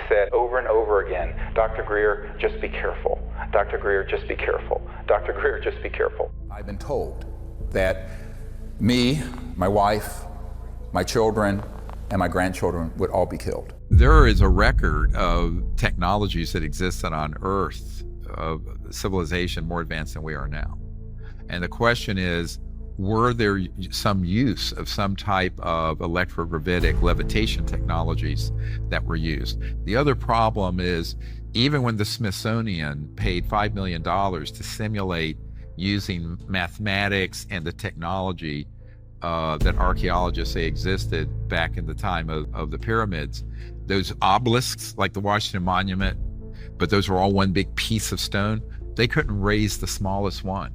said over and over again, Dr. Greer, just be careful. Dr. Greer, just be careful. Dr. Greer, just be careful. I've been told that me, my wife, my children, and my grandchildren would all be killed. There is a record of technologies that existed on Earth, of civilization more advanced than we are now. And the question is, were there some use of some type of electrogravitic levitation technologies that were used? The other problem is, even when the Smithsonian paid $5 million to simulate using mathematics and the technology that archaeologists say existed back in the time of the pyramids, those obelisks like the Washington Monument, but those were all one big piece of stone, they couldn't raise the smallest one.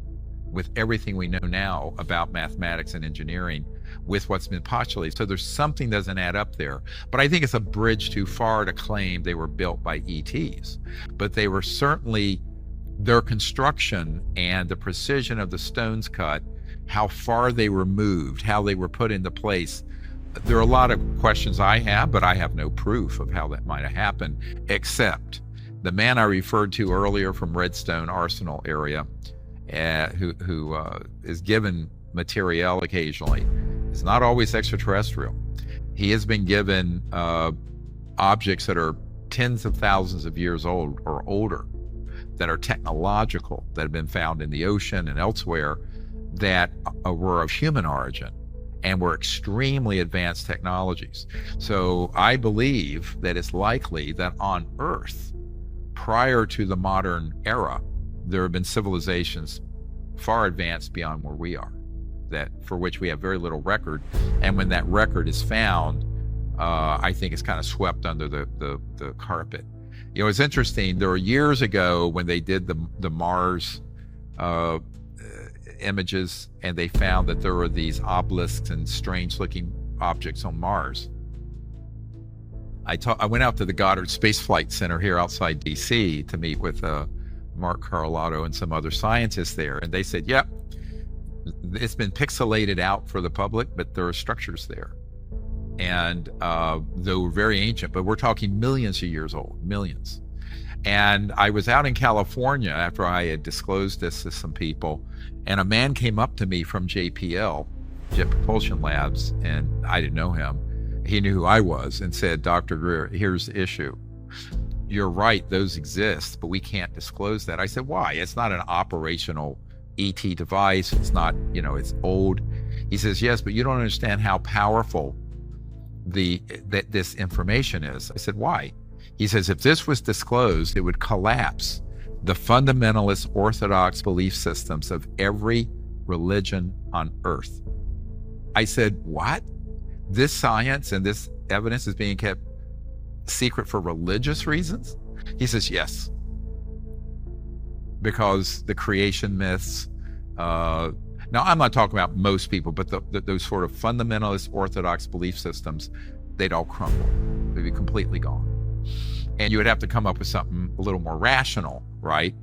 With everything we know now about mathematics and engineering, with what's been postulated. So there's something doesn't add up there. But I think it's a bridge too far to claim they were built by ETs. But they were certainly, their construction and the precision of the stones cut, how far they were moved, how they were put into place. There are a lot of questions I have, but I have no proof of how that might have happened, except the man I referred to earlier from Redstone Arsenal area, who is given material occasionally. It's not always extraterrestrial. He has been given objects that are tens of thousands of years old or older, that are technological, that have been found in the ocean and elsewhere, that were of human origin and were extremely advanced technologies. So I believe that it's likely that on Earth, prior to the modern era, there have been civilizations far advanced beyond where we are, that for which we have very little record. And when that record is found, I think it's kind of swept under the carpet. You know, it's interesting, there were years ago when they did the Mars images, and they found that there were these obelisks and strange looking objects on Mars. I went out to the Goddard Space Flight Center here outside DC to meet with Mark Carlotta and some other scientists there, and they said, yep, it's been pixelated out for the public, but there are structures there. And they were very ancient, but we're talking millions of years old, millions. And I was out in California after I had disclosed this to some people, and a man came up to me from JPL, Jet Propulsion Labs, and I didn't know him. He knew who I was and said, Dr. Greer, here's the issue. You're right, those exist, but we can't disclose that. I said, why? It's not an operational ET device. It's not, you know, it's old. He says, yes, but you don't understand how powerful that this information is. I said, why? He says, if this was disclosed, it would collapse the fundamentalist orthodox belief systems of every religion on Earth. I said, what? This science and this evidence is being kept secret for religious reasons? He says, yes. Because the creation myths, now I'm not talking about most people, but those sort of fundamentalist orthodox belief systems, they'd all crumble. They'd be completely gone. And you would have to come up with something a little more rational, right?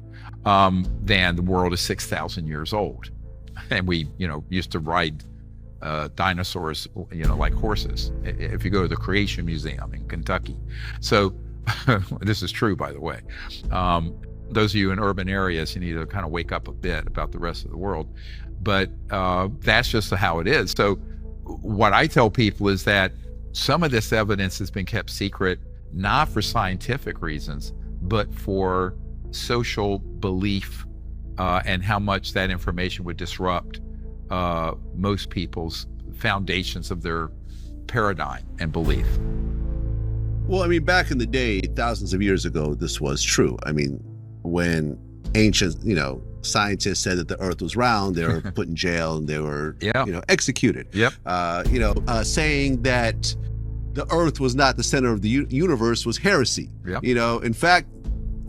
Than the world is 6,000 years old. And we, you know, used to ride dinosaurs, you know, like horses, if you go to the Creation Museum in Kentucky. So this is true, by the way. Those of you in urban areas, you need to kind of wake up a bit about the rest of the world. But that's just how it is. So what I tell people is that some of this evidence has been kept secret, not for scientific reasons, but for social belief and how much that information would disrupt most people's foundations of their paradigm and belief. Well, I mean, back in the day, thousands of years ago, this was true. I mean, when ancient, you know, scientists said that the earth was round, they were put in jail and they were, you know, executed. Yep. Saying that the earth was not the center of the universe was heresy. Yep. You know, in fact,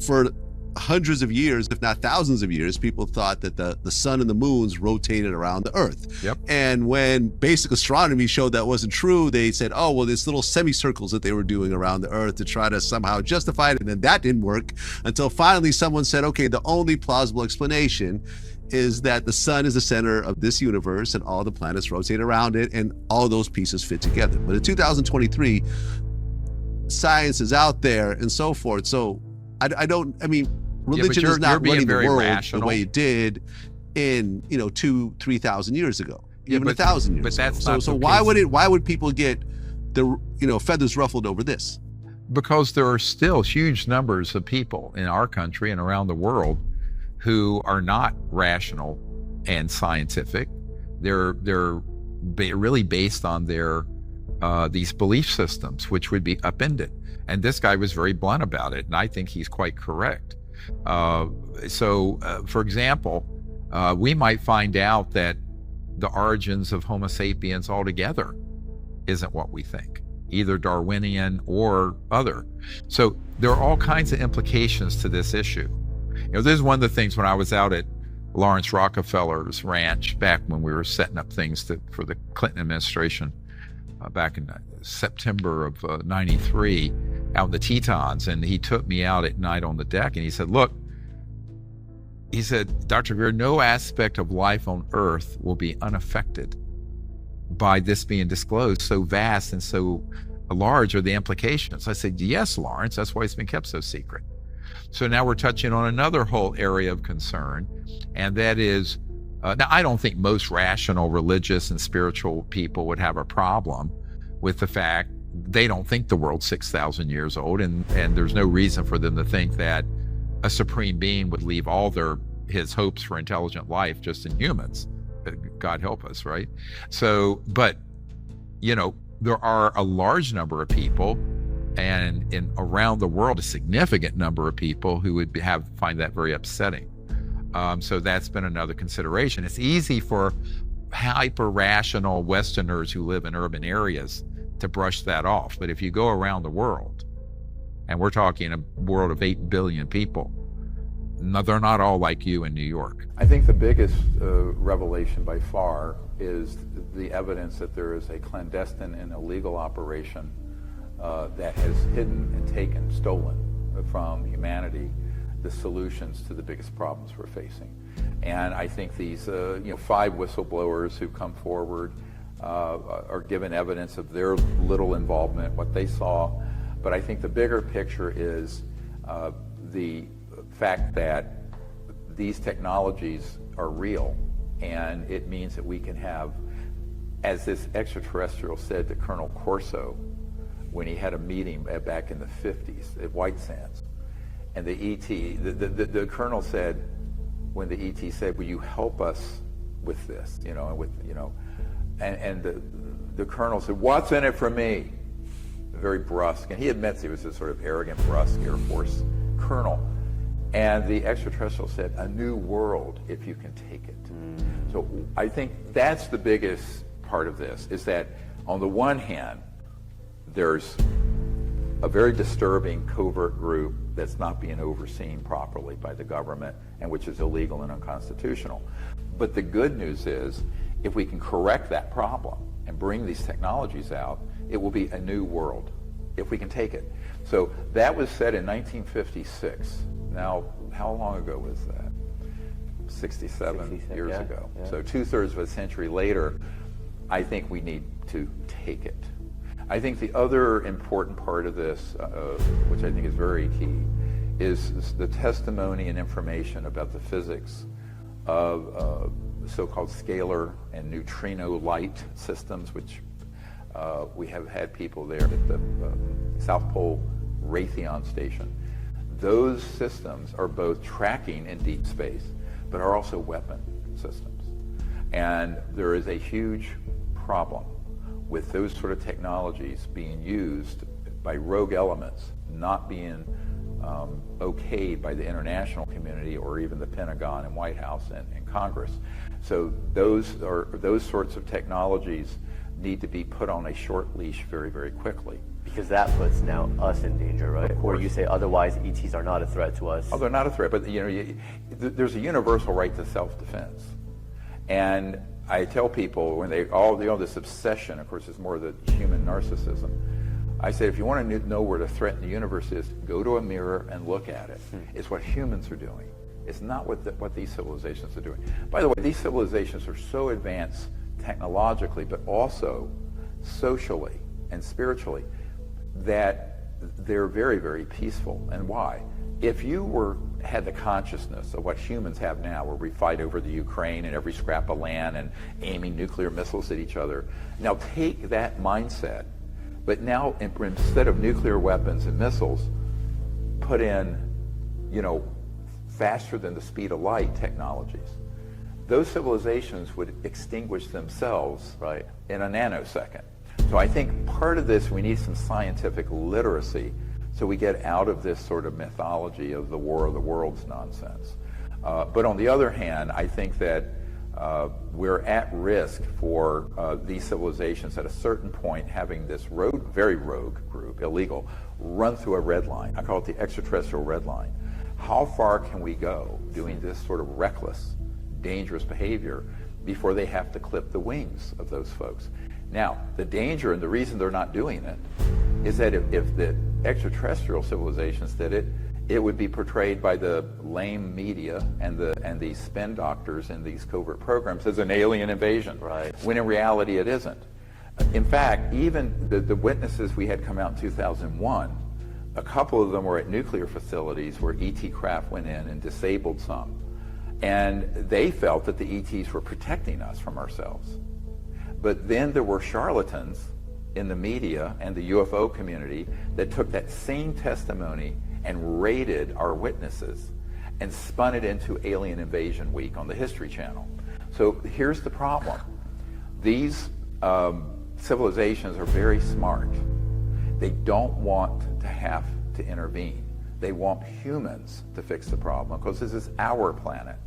for hundreds of years, if not thousands of years, people thought that the sun and the moons rotated around the earth. Yep. And when basic astronomy showed that wasn't true, they said, oh, well, there's little semicircles that they were doing around the earth to try to somehow justify it. And then that didn't work until finally someone said, okay, the only plausible explanation is that the sun is the center of this universe and all the planets rotate around it and all those pieces fit together. But in 2023, science is out there and so forth. So I mean, religion you're is not being running the very world rational. the way it did in 2,000-3,000 years ago, Yeah, even but- 1,000 years but that's ago. not So the why case. would people get the feathers ruffled over this? Because there are still huge numbers of people in our country and around the world who are not rational and scientific. They're really based on their these belief systems, which would be upended. And this guy was very blunt about it, and I think he's quite correct. For example, we might find out that the origins of Homo sapiens altogether isn't what we think, either Darwinian or other. So there are all kinds of implications to this issue. This is one of the things when I was out at Lawrence Rockefeller's ranch back when we were setting up things for the Clinton administration back in September of '93 out in the Tetons, and he took me out at night on the deck and he said, look, he said, Dr. Greer, no aspect of life on Earth will be unaffected by this being disclosed. So vast and so large are the implications. I said, yes, Lawrence, that's why it's been kept so secret. So now we're touching on another whole area of concern, and that is, now I don't think most rational religious and spiritual people would have a problem with the fact they don't think the world's 6,000 years old, and there's no reason for them to think that a supreme being would leave all his hopes for intelligent life just in humans. God help us, right? So, but, there are a large number of people, and around the world, a significant number of people who would find that very upsetting. So that's been another consideration. It's easy for hyper-rational Westerners who live in urban areas to brush that off. But if you go around the world, and we're talking a world of 8 billion people, no, they're not all like you in New York. I think the biggest revelation by far is the evidence that there is a clandestine and illegal operation that has hidden and stolen from humanity the solutions to the biggest problems we're facing. And I think these 5 whistleblowers who come forward are given evidence of their little involvement, what they saw. But I think the bigger picture is the fact that these technologies are real, and it means that we can have, as this extraterrestrial said to Colonel Corso when he had a meeting back in the 50s at White Sands, and the ET, the colonel said, when the ET said, will you help us with this, and the colonel said, what's in it for me? Very brusque, and he admits he was this sort of arrogant, brusque Air Force colonel. And the extraterrestrial said, a new world if you can take it. So I think that's the biggest part of this, is that on the one hand, there's a very disturbing covert group that's not being overseen properly by the government, and which is illegal and unconstitutional. But the good news is, if we can correct that problem and bring these technologies out, it will be a new world, if we can take it. So that was said in 1956. Now, how long ago was that? 67 years ago. Yeah. So 2/3 of a century later, I think we need to take it. I think the other important part of this, which I think is very key, is the testimony and information about the physics of so-called scalar and neutrino light systems, which we have had people there at the South Pole Raytheon station. Those systems are both tracking in deep space, but are also weapon systems. And there is a huge problem with those sort of technologies being used by rogue elements, not being okayed by the international community or even the Pentagon and White House and Congress. So those sorts of technologies need to be put on a short leash very, very quickly. Because that puts now us in danger, right? Or you say otherwise ETs are not a threat to us. Oh, they're not a threat, but there's a universal right to self-defense. And I tell people when they all this obsession, of course, is more the human narcissism. I say, if you want to know where the threat in the universe is, go to a mirror and look at it. It's what humans are doing. It's not what these civilizations are doing. By the way, these civilizations are so advanced technologically, but also socially and spiritually, that they're very, very peaceful. And why? If you had the consciousness of what humans have now, where we fight over the Ukraine and every scrap of land and aiming nuclear missiles at each other, now take that mindset, but now instead of nuclear weapons and missiles, put in, faster than the speed of light technologies. Those civilizations would extinguish themselves in a nanosecond. So I think part of this, we need some scientific literacy so we get out of this sort of mythology of the War of the Worlds nonsense. But on the other hand, I think that we're at risk for these civilizations at a certain point having this very rogue group, illegal, run through a red line. I call it the extraterrestrial red line. How far can we go doing this sort of reckless, dangerous behavior before they have to clip the wings of those folks? Now, the danger and the reason they're not doing it is that if the extraterrestrial civilizations did it, it would be portrayed by the lame media and the spin doctors in these covert programs as an alien invasion, when in reality it isn't. In fact, even the witnesses we had come out in 2001, a couple of them were at nuclear facilities where ET craft went in and disabled some. And they felt that the ETs were protecting us from ourselves. But then there were charlatans in the media and the UFO community that took that same testimony and rated our witnesses and spun it into Alien Invasion Week on the History Channel. So here's the problem. These civilizations are very smart. They don't want to have to intervene. They want humans to fix the problem because this is our planet.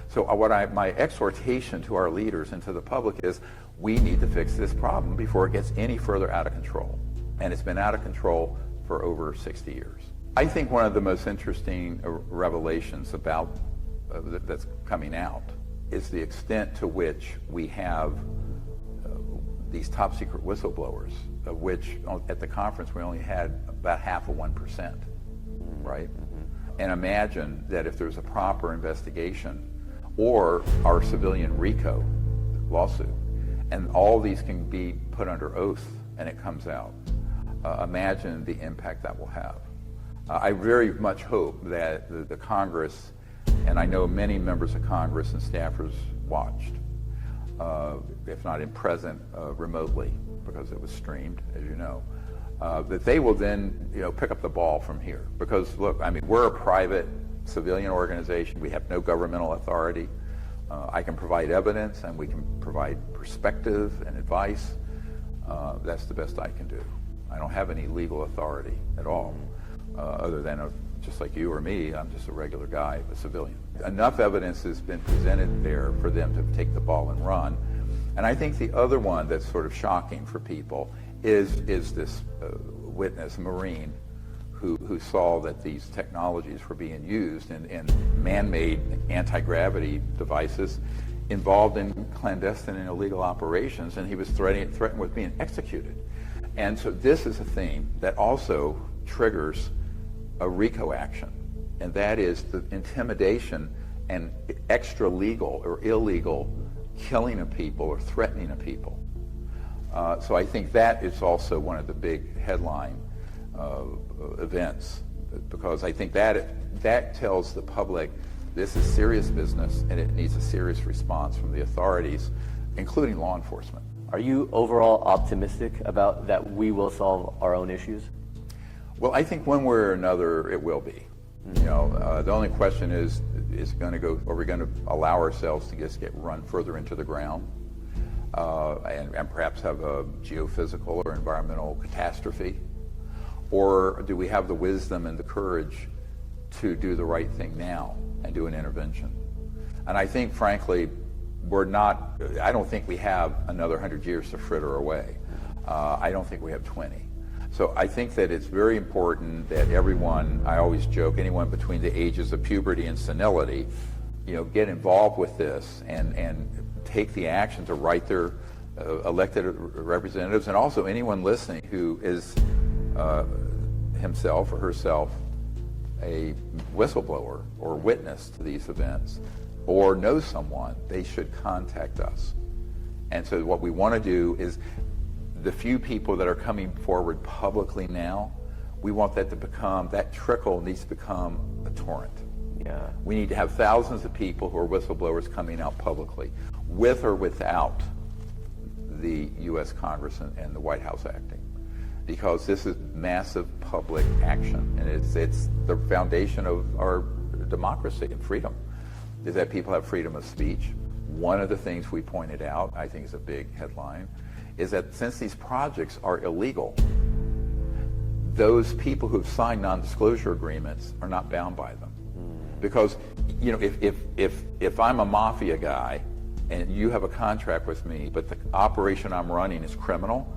So my exhortation to our leaders and to the public is we need to fix this problem before it gets any further out of control. And it's been out of control for over 60 years. I think one of the most interesting revelations about that's coming out is the extent to which we have these top secret whistleblowers, of which at the conference we only had about half of 1%, right? And imagine that if there's a proper investigation or our civilian RICO lawsuit, and all these can be put under oath and it comes out, imagine the impact that will have. I very much hope that the Congress, and I know many members of Congress and staffers watched, if not in present, remotely, because it was streamed, as you know, that they will then pick up the ball from here. Because look, I mean, we're a private civilian organization. We have no governmental authority. I can provide evidence and we can provide perspective and advice. That's the best I can do. I don't have any legal authority at all, other than just like you or me, I'm just a regular guy, a civilian. Enough evidence has been presented there for them to take the ball and run. And I think the other one that's sort of shocking for people is this witness, Marine, who saw that these technologies were being used in man-made anti-gravity devices involved in clandestine and illegal operations, and he was threatened with being executed. And so this is a theme that also triggers a RICO action, and that is the intimidation and extra legal or illegal killing of people or threatening of people. So I think that is also one of the big headline events, because I think that tells the public this is serious business and it needs a serious response from the authorities, including law enforcement. Are you overall optimistic about that we will solve our own issues? Well, I think one way or another it will be. The only question is going to go, are we going to allow ourselves to just get run further into the ground and perhaps have a geophysical or environmental catastrophe? Or do we have the wisdom and the courage to do the right thing now and do an intervention? And I think, frankly, I don't think we have another 100 years to fritter away. I don't think we have 20. So I think that it's very important that everyone, I always joke, anyone between the ages of puberty and senility, get involved with this and take the action to write their elected representatives, and also anyone listening who is himself or herself a whistleblower or witness to these events or knows someone, they should contact us. And so what we want to do is, the few people that are coming forward publicly now, we want that to become, that trickle needs to become a torrent. Yeah. We need to have thousands of people who are whistleblowers coming out publicly, with or without the U.S. Congress and the White House acting, because this is massive public action, and it's the foundation of our democracy and freedom, is that people have freedom of speech. One of the things we pointed out, I think is a big headline, is that since these projects are illegal, those people who've signed non-disclosure agreements are not bound by them. Because, you know, if I'm a mafia guy and you have a contract with me, but the operation I'm running is criminal,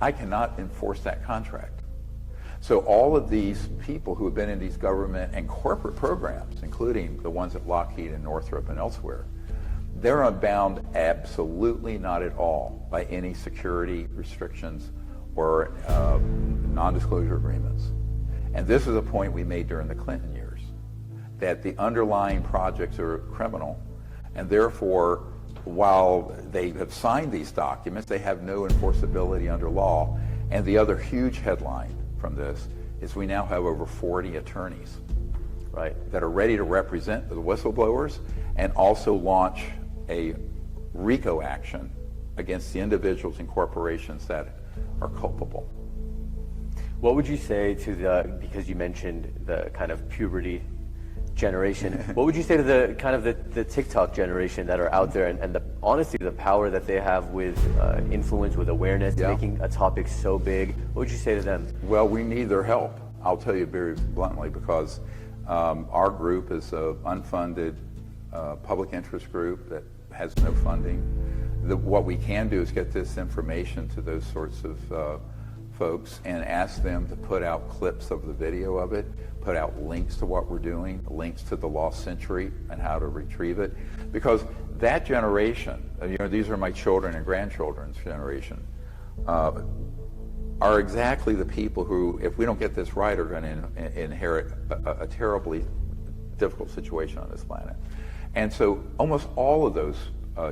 I cannot enforce that contract. So all of these people who have been in these government and corporate programs, including the ones at Lockheed and Northrop and elsewhere, they're unbound absolutely not at all by any security restrictions or non-disclosure agreements. And this is a point we made during the Clinton years, that the underlying projects are criminal, and therefore, while they have signed these documents, they have no enforceability under law. And the other huge headline from this is we now have over 40 attorneys, right, that are ready to represent the whistleblowers and also launch a RICO action against the individuals and corporations that are culpable. What would you say to because you mentioned the kind of puberty generation, what would you say to the kind of the TikTok generation that are out there, and honestly the power that they have with influence, with awareness, making a topic so big? What would you say to them? Well, we need their help. I'll tell you very bluntly, because our group is an unfunded public interest group that has no funding. What we can do is get this information to those sorts of folks and ask them to put out clips of the video of it, put out links to what we're doing, links to the lost century and how to retrieve it. Because that generation, you know, these are my children and grandchildren's generation, are exactly the people who, if we don't get this right, are going to inherit a terribly difficult situation on this planet. And so almost all of those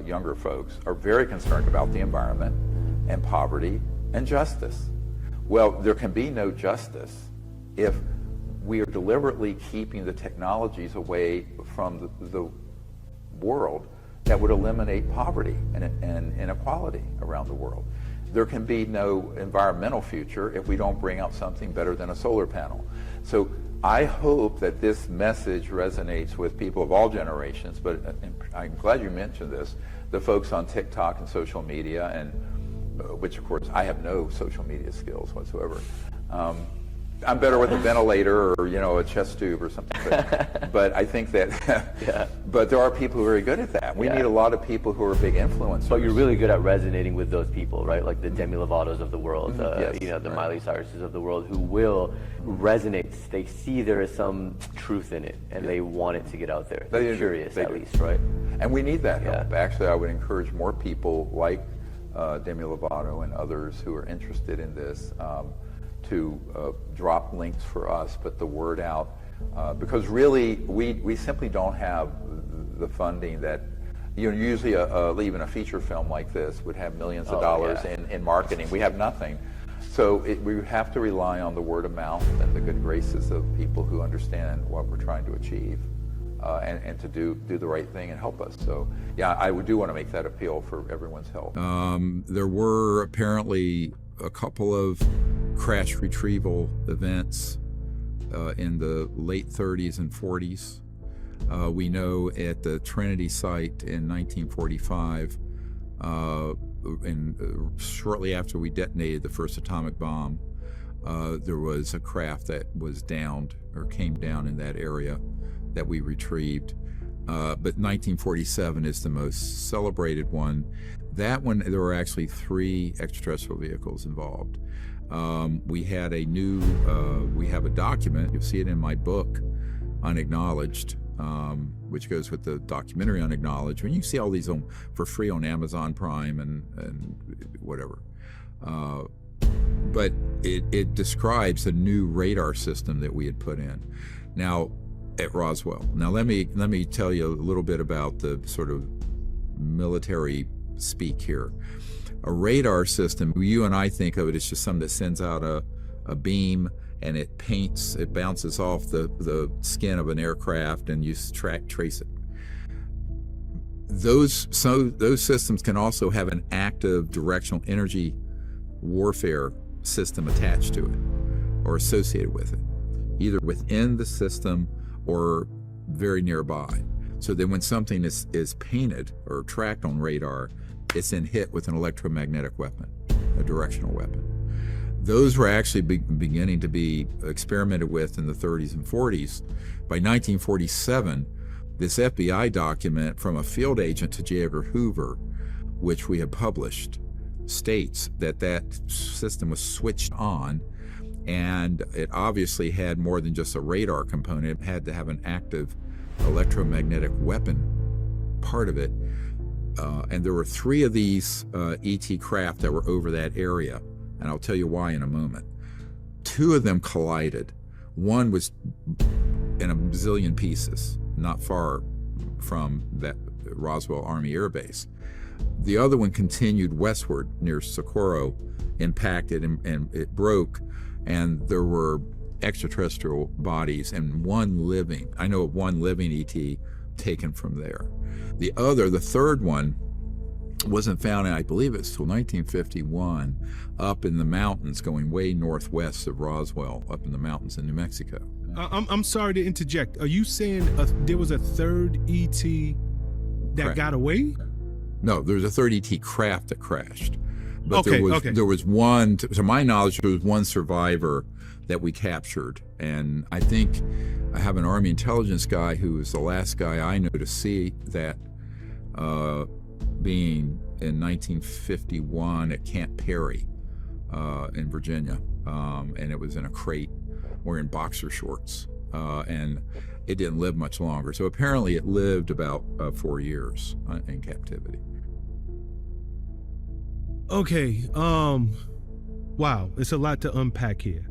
younger folks are very concerned about the environment and poverty and justice. Well, there can be no justice if we are deliberately keeping the technologies away from the world that would eliminate poverty and inequality around the world. There can be no environmental future if we don't bring out something better than a solar panel. So I hope that this message resonates with people of all generations, but I'm glad you mentioned this, the folks on TikTok and social media, and which of course I have no social media skills whatsoever. I'm better with a ventilator or, you know, a chest tube or something. But I think that, but there are people who are very good at that. We need a lot of people who are big influencers. But you're really good at resonating with those people, right? Like the Demi Lovatos of the world, you know, the Miley Cyruses of the world, who will resonate. They see there is some truth in it, and they want it to get out there. They're curious, at least, right? And we need that help. Actually, I would encourage more people like Demi Lovato and others who are interested in this to drop links for us, put the word out, because really we simply don't have the funding that, you know, usually even a feature film like this would have millions of dollars in marketing. We have nothing. So we have to rely on the word of mouth and the good graces of people who understand what we're trying to achieve, and to do the right thing and help us. So yeah, I do want to make that appeal for everyone's help. There were apparently a couple of crash retrieval events in the late 30s and 40s. We know at the Trinity site in 1945, shortly after we detonated the first atomic bomb, there was a craft that was downed or came down in that area that we retrieved. But 1947 is the most celebrated one. That one, there were actually 3 extraterrestrial vehicles involved. We had we have a document, you'll see it in my book, Unacknowledged, which goes with the documentary Unacknowledged. When you see all these for free on Amazon Prime and whatever. But it describes a new radar system that we had put in. Now, at Roswell. Now let me tell you a little bit about the sort of military speak here. A radar system, you and I think of it as just something that sends out a a beam, and it bounces off the skin of an aircraft, and you trace it. Those systems can also have an active directional energy warfare system attached to it or associated with it, either within the system or very nearby. So that when something is painted or tracked on radar, it's then hit with an electromagnetic weapon, a directional weapon. Those were actually beginning to be experimented with in the 30s and 40s. By 1947, this FBI document from a field agent to J. Edgar Hoover, which we had published, states that that system was switched on, and it obviously had more than just a radar component. It had to have an active electromagnetic weapon part of it. And there were 3 of these ET craft that were over that area, and I'll tell you why in a moment. 2 of them collided. One was in a bazillion pieces, not far from that Roswell Army Air Base. The other one continued westward near Socorro, impacted, and it broke, and there were extraterrestrial bodies and I know of one living ET taken from there. The third one, wasn't found, I believe it's till 1951, up in the mountains going way northwest of Roswell, up in the mountains in New Mexico. I'm sorry to interject. Are you saying there was a third ET that got away? No, there's a third ET craft that crashed. But Okay, there was one, to my knowledge, there was one survivor that we captured. And I think I have an Army intelligence guy who was the last guy I know to see that being in 1951 at Camp Perry in Virginia. And it was in a crate wearing boxer shorts. And it didn't live much longer. So apparently it lived about 4 years in captivity. Okay, wow, it's a lot to unpack here.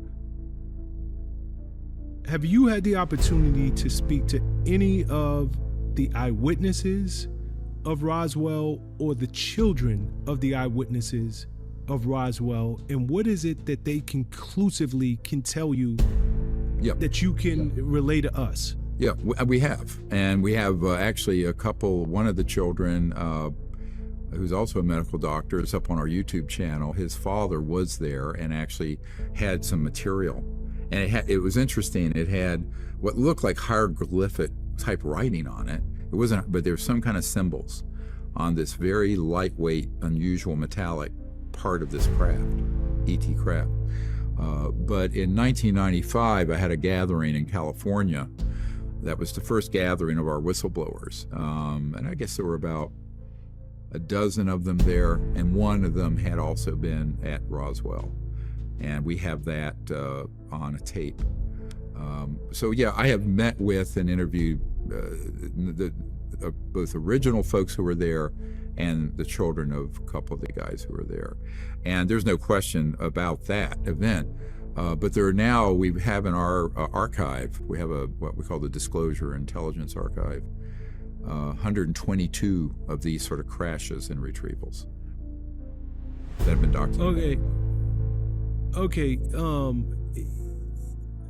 Have you had the opportunity to speak to any of the eyewitnesses of Roswell or the children of the eyewitnesses of Roswell? And what is it that they conclusively can tell you that you can relay to us? Yeah, we have. And we have actually one of the children, who's also a medical doctor, is up on our YouTube channel. His father was there and actually had some material. And it was interesting. It had what looked like hieroglyphic type writing on it. It wasn't, but there's some kind of symbols on this very lightweight, unusual metallic part of this craft, ET craft. But in 1995, I had a gathering in California. That was the first gathering of our whistleblowers. And I guess there were about a dozen of them there, and one of them had also been at Roswell. And we have that on a tape. So yeah, I have met with and interviewed both original folks who were there and the children of a couple of the guys who were there. And there's no question about that event. But we have in our archive, we have what we call the Disclosure Intelligence Archive, 122 of these sort of crashes and retrievals that have been documented. Okay.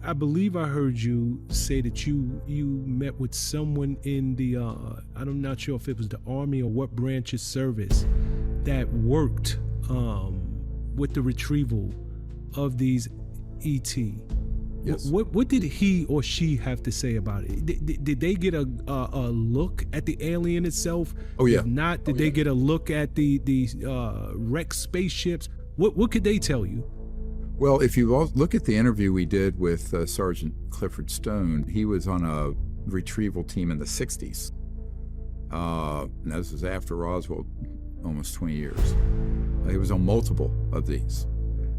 I believe I heard you say that you met with someone in the I'm not sure if it was the Army or what branch of service that worked with the retrieval of these ET. Yes. What did he or she have to say about it? Did they get a look at the alien itself? Oh yeah. If not, did they get a look at the wrecked spaceships? What could they tell you? Well, if you look at the interview we did with Sergeant Clifford Stone, he was on a retrieval team in the 60s. And this was after Roswell, almost 20 years. He was on multiple of these,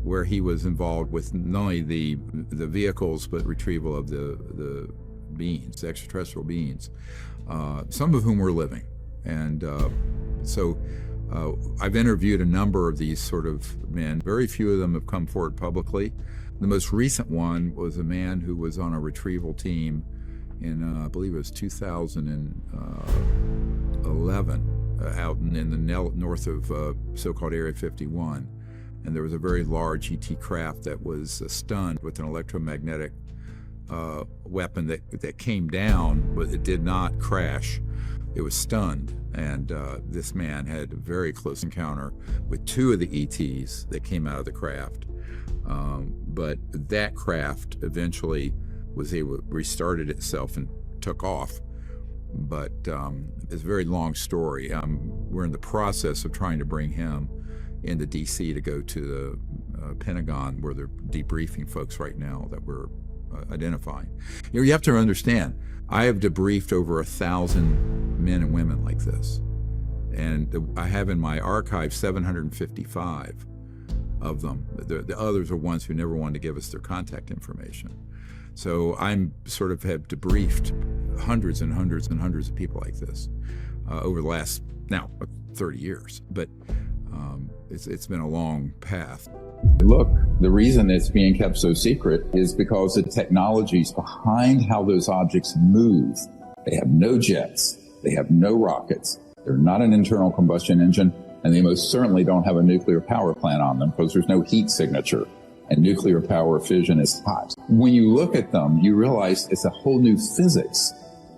where he was involved with not only the vehicles, but retrieval of the beings, the extraterrestrial beings, some of whom were living. And so I've interviewed a number of these sort of men. Very few of them have come forward publicly. The most recent one was a man who was on a retrieval team in, I believe it was 2011, out in the north of so-called Area 51. And there was a very large ET craft that was stunned with an electromagnetic weapon that came down, but it did not crash. It was stunned, and this man had a very close encounter with two of the ETs that came out of the craft. But that craft eventually was able to restarted itself and took off. But it's a very long story. We're in the process of trying to bring him into DC to go to the Pentagon, where they're debriefing folks right now that we're identifying. You have to understand, I have debriefed over 1,000 men and women like this. And I have in my archive 755 of them. The others are ones who never wanted to give us their contact information. So I'm sort of have debriefed hundreds and hundreds and hundreds of people like this over the last, now, 30 years. But it's been a long path. Look, the reason it's being kept so secret is because the technologies behind how those objects move. They have no jets, they have no rockets, they're not an internal combustion engine, and they most certainly don't have a nuclear power plant on them because there's no heat signature, and nuclear power fission is hot. When you look at them, you realize it's a whole new physics,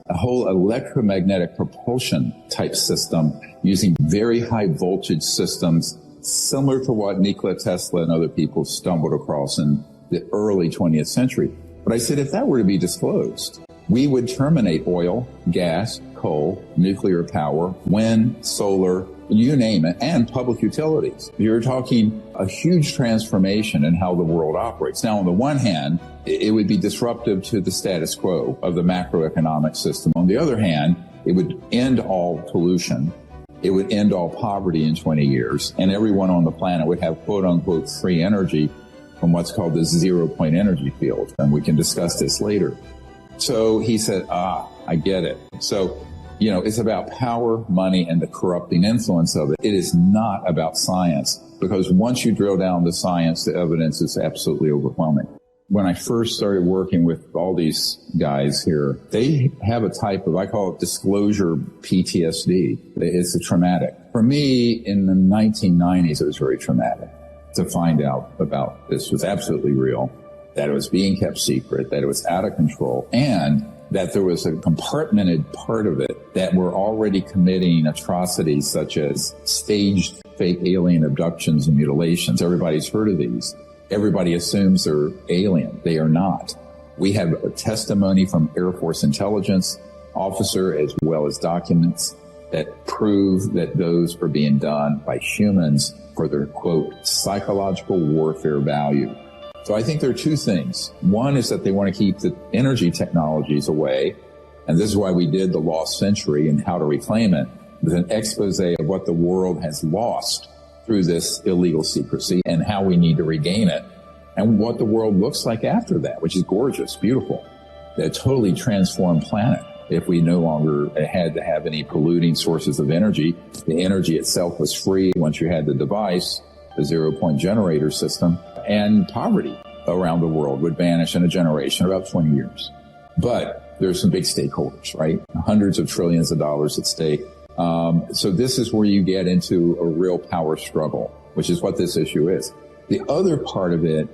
a whole electromagnetic propulsion type system using very high voltage systems, similar to what Nikola Tesla and other people stumbled across in the early 20th century. But I said, if that were to be disclosed, we would terminate oil, gas, coal, nuclear power, wind, solar, you name it, and public utilities. You're talking a huge transformation in how the world operates. Now, on the one hand, it would be disruptive to the status quo of the macroeconomic system. On the other hand, it would end all pollution. It would end all poverty in 20 years, and everyone on the planet would have quote-unquote free energy from what's called the zero-point energy field, and we can discuss this later. So he said, I get it. So, it's about power, money, and the corrupting influence of it. It is not about science, because once you drill down to science, the evidence is absolutely overwhelming. When I first started working with all these guys here, they have a type of, I call it disclosure PTSD. It's a traumatic. For me, in the 1990s, it was very traumatic to find out about this was absolutely real, that it was being kept secret, that it was out of control, and that there was a compartmented part of it that were already committing atrocities such as staged fake alien abductions and mutilations. Everybody's heard of these. Everybody assumes they're alien. They are not. We have a testimony from Air Force intelligence officer as well as documents that prove that those are being done by humans for their, quote, psychological warfare value. So I think there are two things. One is that they want to keep the energy technologies away, and this is why we did The Lost Century and How to Reclaim It, with an expose of what the world has lost through this illegal secrecy and how we need to regain it, and what the world looks like after that, which is gorgeous, beautiful. A totally transformed planet. If we no longer had to have any polluting sources of energy, the energy itself was free once you had the device, the zero-point generator system, and poverty around the world would vanish in a generation, about 20 years. But there's some big stakeholders, right? Hundreds of trillions of dollars at stake. So this is where you get into a real power struggle, which is what this issue is. The other part of it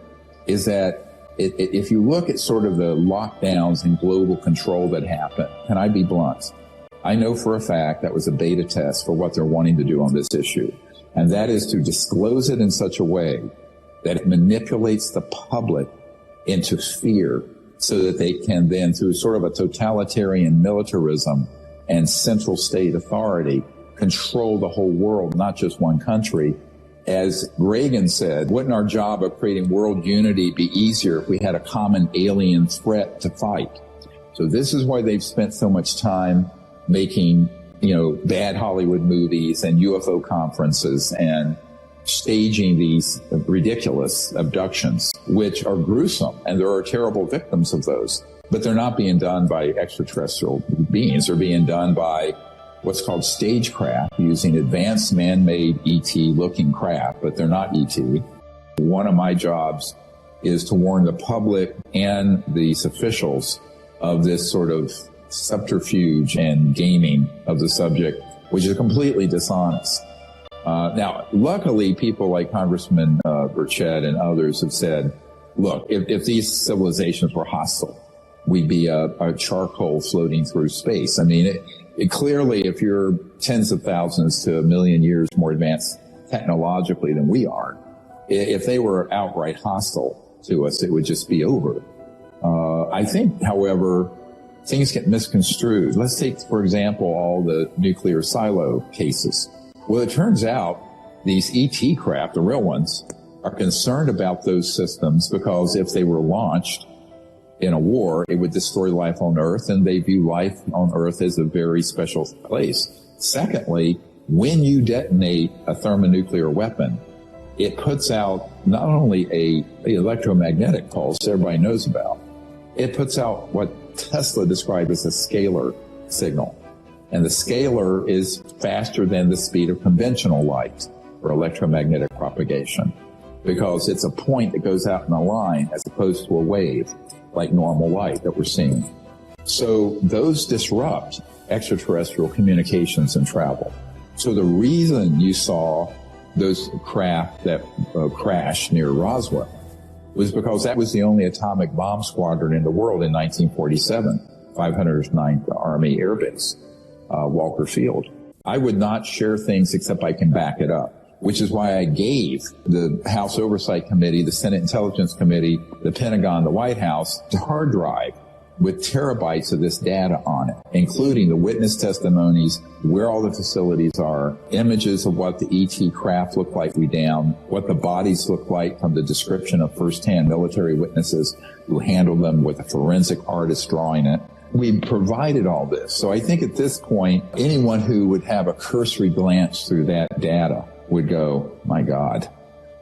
is that if you look at sort of the lockdowns and global control that happened, can I be blunt? I know for a fact that was a beta test for what they're wanting to do on this issue. And that is to disclose it in such a way that it manipulates the public into fear so that they can then, through sort of a totalitarian militarism and central state authority, control the whole world, not just one country. As Reagan said, wouldn't our job of creating world unity be easier if we had a common alien threat to fight? So this is why they've spent so much time making, bad Hollywood movies and UFO conferences and staging these ridiculous abductions, which are gruesome, and there are terrible victims of those. But they're not being done by extraterrestrial beings. They're being done by what's called stagecraft, using advanced man-made ET-looking craft, but they're not ET. One of my jobs is to warn the public and these officials of this sort of subterfuge and gaming of the subject, which is completely dishonest. Now, luckily, people like Congressman Burchett and others have said, look, if these civilizations were hostile, we'd be a charcoal floating through space. I mean, it clearly, if you're tens of thousands to a million years more advanced technologically than we are, if they were outright hostile to us, it would just be over. I think, however, things get misconstrued. Let's take, for example, all the nuclear silo cases. Well, it turns out these ET craft, the real ones, are concerned about those systems because if they were launched in a war, it would destroy life on Earth, and they view life on Earth as a very special place. Secondly, when you detonate a thermonuclear weapon, it puts out not only a electromagnetic pulse everybody knows about, it puts out what Tesla described as a scalar signal. And the scalar is faster than the speed of conventional light for electromagnetic propagation, because it's a point that goes out in a line as opposed to a wave like normal light that we're seeing. So those disrupt extraterrestrial communications and travel. So the reason you saw those craft that crashed near Roswell was because that was the only atomic bomb squadron in the world in 1947, 509th Army Air Base, Walker Field. I would not share things except I can back it up, which is why I gave the House Oversight Committee, the Senate Intelligence Committee, the Pentagon, the White House, the hard drive with terabytes of this data on it, including the witness testimonies, where all the facilities are, images of what the ET craft looked like we down, what the bodies look like from the description of firsthand military witnesses who handled them with a forensic artist drawing it. We provided all this. So I think at this point, anyone who would have a cursory glance through that data would go, my God.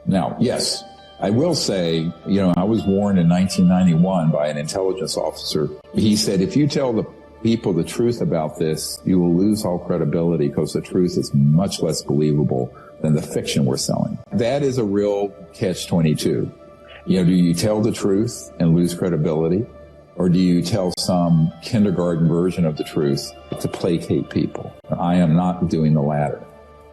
Now, yes, I will say, I was warned in 1991 by an intelligence officer. He said, if you tell the people the truth about this, you will lose all credibility because the truth is much less believable than the fiction we're selling. That is a real catch-22. Do you tell the truth and lose credibility? Or do you tell some kindergarten version of the truth to placate people? I am not doing the latter.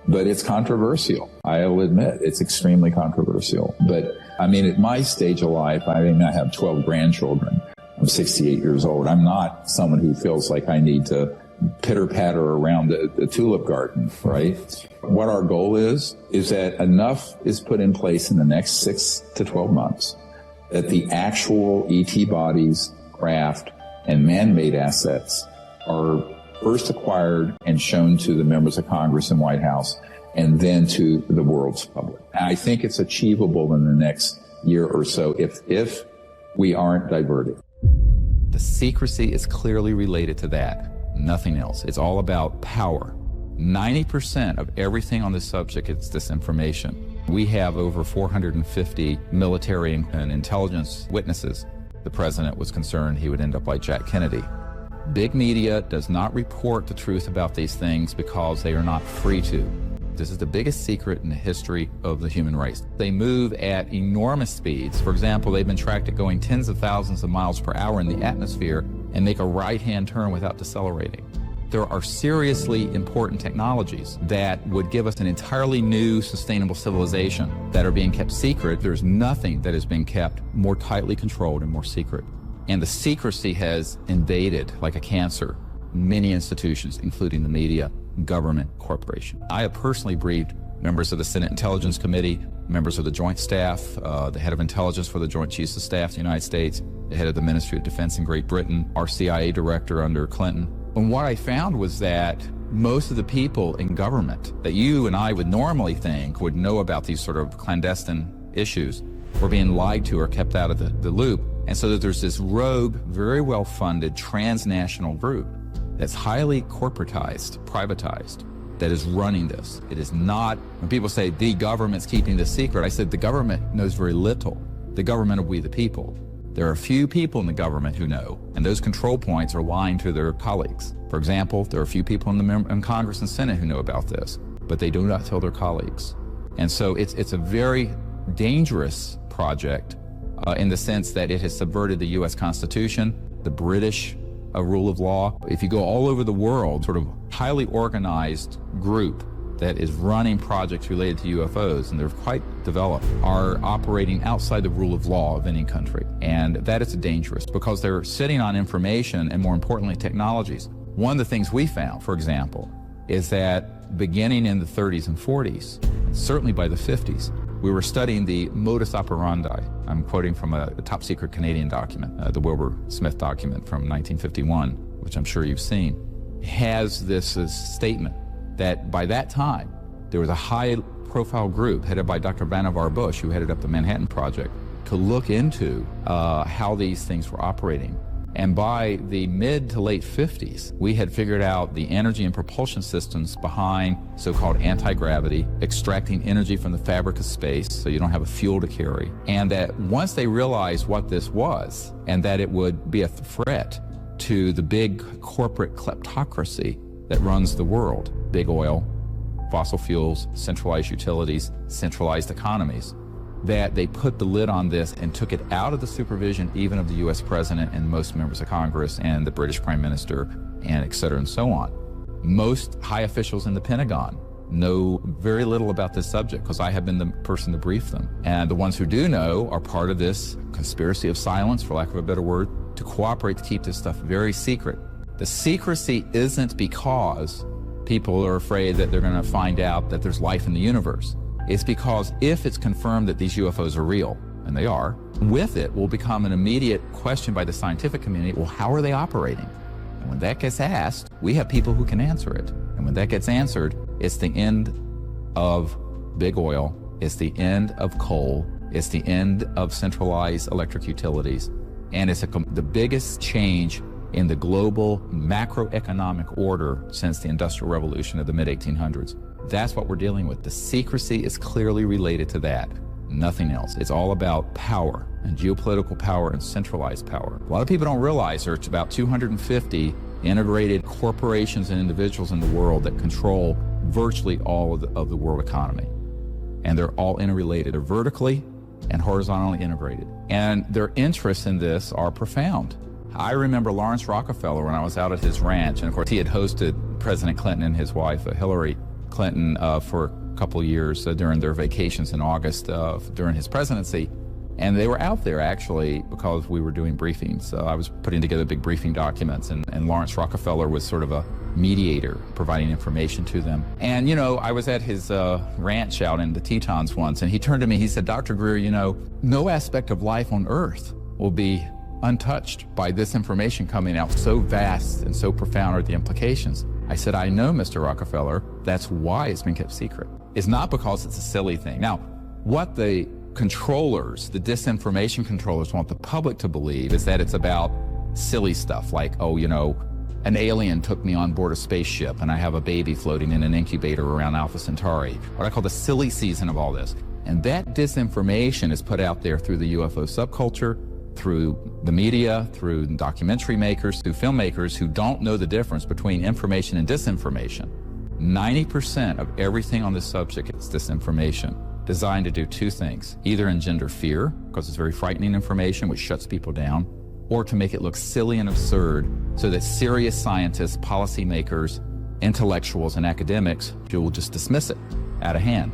But it's controversial. I'll admit it's extremely controversial. But I mean, at my stage of life, I have 12 grandchildren. I'm 68 years old. I'm not someone who feels like I need to pitter-patter around the tulip garden, right? What our goal is that enough is put in place in the next 6 to 12 months that the actual ET bodies, craft, and man-made assets are first acquired and shown to the members of Congress and White House, and then to the world's public. I think it's achievable in the next year or so if we aren't diverted. The secrecy is clearly related to that, nothing else. It's all about power. 90% of everything on this subject is disinformation. We have over 450 military and intelligence witnesses. The president was concerned he would end up like Jack Kennedy. Big media does not report the truth about these things because they are not free to. This is the biggest secret in the history of the human race. They move at enormous speeds. For example, they've been tracked at going tens of thousands of miles per hour in the atmosphere and make a right-hand turn without decelerating. There are seriously important technologies that would give us an entirely new sustainable civilization that are being kept secret. There's nothing that is being kept more tightly controlled and more secret. And the secrecy has invaded, like a cancer, many institutions, including the media, government, corporation. I have personally briefed members of the Senate Intelligence Committee, members of the Joint Staff, the head of intelligence for the Joint Chiefs of Staff of the United States, the head of the Ministry of Defense in Great Britain, our CIA director under Clinton. And what I found was that most of the people in government that you and I would normally think would know about these sort of clandestine issues were being lied to or kept out of the loop. And so that there's this rogue, very well-funded transnational group that's highly corporatized, privatized, that is running this. It is not, when people say the government's keeping this secret, I said the government knows very little. The government are we the people. There are a few people in the government who know, and those control points are lying to their colleagues. For example, there are a few people in Congress and Senate who know about this, but they do not tell their colleagues. And so it's a very dangerous project in the sense that it has subverted the U.S. Constitution, the British rule of law. If you go all over the world, sort of highly organized group that is running projects related to UFOs, and they're quite developed, are operating outside the rule of law of any country. And that is dangerous because they're sitting on information and, more importantly, technologies. One of the things we found, for example, is that beginning in the 30s and 40s, certainly by the 50s, we were studying the modus operandi. I'm quoting from a top secret Canadian document, the Wilbur Smith document from 1951, which I'm sure you've seen, has this statement that by that time, there was a high-profile group headed by Dr. Vannevar Bush, who headed up the Manhattan Project, to look into how these things were operating. And by the mid to late 50s, we had figured out the energy and propulsion systems behind so-called anti-gravity, extracting energy from the fabric of space so you don't have a fuel to carry. And that once they realized what this was, and that it would be a threat to the big corporate kleptocracy that runs the world, big oil, fossil fuels, centralized utilities, centralized economies, that they put the lid on this and took it out of the supervision even of the U.S. President and most members of Congress and the British Prime Minister and et cetera and so on. Most high officials in the Pentagon know very little about this subject because I have been the person to brief them. And the ones who do know are part of this conspiracy of silence, for lack of a better word, to cooperate to keep this stuff very secret. The secrecy isn't because people are afraid that they're going to find out that there's life in the universe. It's because if it's confirmed that these UFOs are real, and they are, with it will become an immediate question by the scientific community, well, how are they operating? And when that gets asked, we have people who can answer it. And when that gets answered, it's the end of big oil, it's the end of coal, it's the end of centralized electric utilities, and it's the biggest change in the global macroeconomic order since the Industrial Revolution of the mid-1800s. That's what we're dealing with. The secrecy is clearly related to that, nothing else. It's all about power and geopolitical power and centralized power. A lot of people don't realize there's about 250 integrated corporations and individuals in the world that control virtually all of the world economy. And they're all interrelated. They're vertically and horizontally integrated. And their interests in this are profound. I remember Lawrence Rockefeller when I was out at his ranch, and of course he had hosted President Clinton and his wife, Hillary Clinton, for a couple years during their vacations in August during his presidency. And they were out there actually because we were doing briefings. I was putting together big briefing documents, and Lawrence Rockefeller was sort of a mediator, providing information to them. And, you know, I was at his ranch out in the Tetons once, and he turned to me, he said, Dr. Greer, you know, no aspect of life on Earth will be untouched by this information coming out. So vast and so profound are the implications. I said, I know, Mr. Rockefeller, that's why it's been kept secret. It's not because it's a silly thing. Now, what the controllers, the disinformation controllers, want the public to believe is that it's about silly stuff like, oh, you know, an alien took me on board a spaceship and I have a baby floating in an incubator around Alpha Centauri, what I call the silly season of all this. And that disinformation is put out there through the UFO subculture, through the media, through documentary makers, through filmmakers who don't know the difference between information and disinformation. 90% of everything on this subject is disinformation, designed to do two things: either engender fear, because it's very frightening information which shuts people down, or to make it look silly and absurd so that serious scientists, policymakers, intellectuals, and academics will just dismiss it out of hand.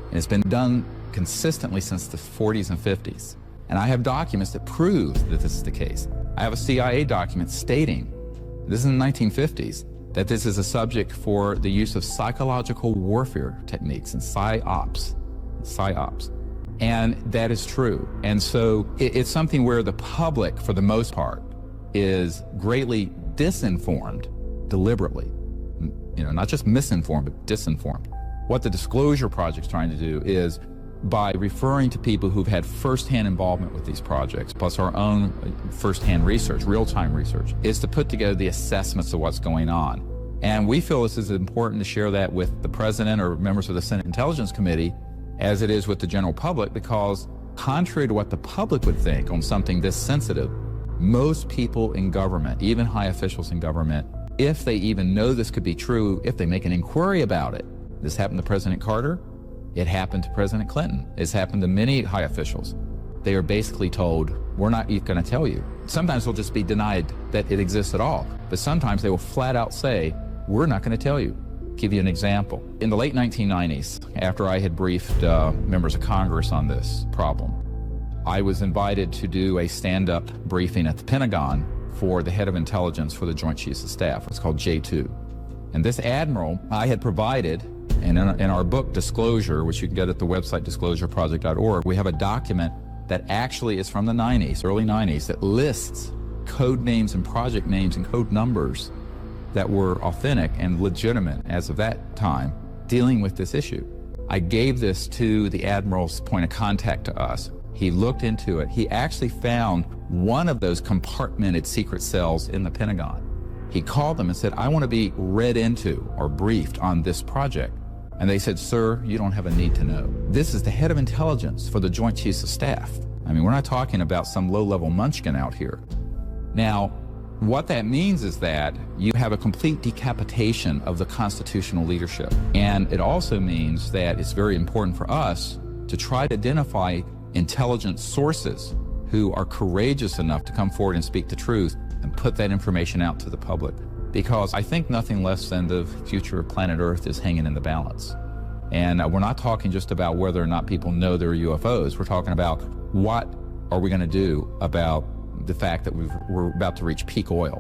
And it's been done consistently since the 40s and 50s. And I have documents that prove that this is the case. I have a CIA document stating, this is in the 1950s, that this is a subject for the use of psychological warfare techniques and psyops. And that is true. And so it's something where the public, for the most part, is greatly disinformed deliberately. You know, not just misinformed, but disinformed. What the Disclosure Project's trying to do is, by referring to people who've had firsthand involvement with these projects, plus our own firsthand research, real-time research, is to put together the assessments of what's going on. And we feel this is important to share that with the President or members of the Senate Intelligence Committee as it is with the general public, because contrary to what the public would think on something this sensitive, most people in government, even high officials in government, if they even know this could be true, if they make an inquiry about it, this happened to President Carter, it happened to President Clinton, it's happened to many high officials. They are basically told, we're not going to tell you. Sometimes they'll just be denied that it exists at all, but sometimes they will flat out say, we're not going to tell you. Give you an example. In the late 1990s, after I had briefed members of Congress on this problem, I was invited to do a stand-up briefing at the Pentagon for the head of intelligence for the Joint Chiefs of Staff. It's called J2. And this admiral I had provided, and in our book Disclosure, which you can get at the website disclosureproject.org, we have a document that actually is from the 90s, early 90s, that lists code names and project names and code numbers that were authentic and legitimate as of that time dealing with this issue. I gave this to the admiral's point of contact to us. He looked into it. He actually found one of those compartmented secret cells in the Pentagon. He called them and said, I want to be read into or briefed on this project. And they said, sir, you don't have a need to know. This is the head of intelligence for the Joint Chiefs of Staff. I mean, we're not talking about some low-level munchkin out here. Now, what that means is that you have a complete decapitation of the constitutional leadership. And it also means that it's very important for us to try to identify intelligence sources who are courageous enough to come forward and speak the truth and put that information out to the public. Because I think nothing less than the future of planet Earth is hanging in the balance. And we're not talking just about whether or not people know there are UFOs. We're talking about what are we going to do about the fact that we're about to reach peak oil.